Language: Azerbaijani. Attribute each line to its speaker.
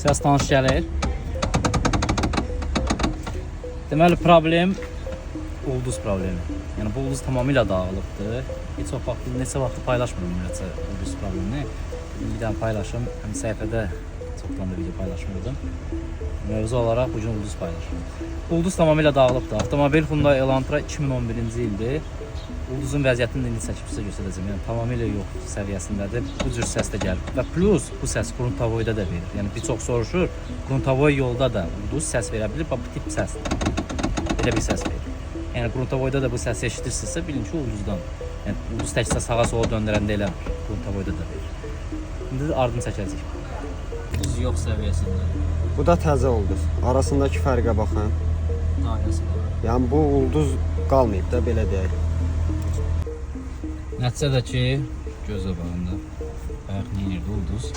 Speaker 1: Səs tanış gəlir. Deməli, problem ulduz problemi. Yəni, bu ulduz tamamilə dağılıbdır. Heç o vaxt, neçə vaxt paylaşmıyorum ümumiyyətlə ulduz problemini. Bir dənə paylaşım, həm səhifədə çoxdan da video paylaşmıyordum. Mövzu olaraq bugün ulduz paylaşıyorum. Ulduz tamamilə dağılıbdır. Avtomobil Hyundai Elantra 2011-ci ildir. Ulduzun vəziyyətini indi çəkib sizə göstərəcəm. Yəni, tamamilə yox səviyyəsindədir. Bu cür səs də gəlir. Və plus, bu səs Gruntavoyda da verir. Yəni, bir çox soruşur, Gruntavoy yolda da ulduz səs verə bilir. Bu tip səsdir. Belə bir səs verir. Yəni, Gruntavoyda da bu səsi eşitirsinizsə, bilin ki, ulduzdan. Yəni, ulduz təkcə sağa sola döndürəndə eləmir. Gruntavoyda da verir. İndi də ardını çəkəcək. Ulduz yox səviyyəsində.
Speaker 2: Bu da təzə ulduz. Arasındakı fərqə baxın.
Speaker 1: Dairəsində.
Speaker 2: Yəni bu ulduz qalmayıb da, belə deyək.
Speaker 1: Nəticədə ki, göz qabağında bayaq neyirdi ulduz.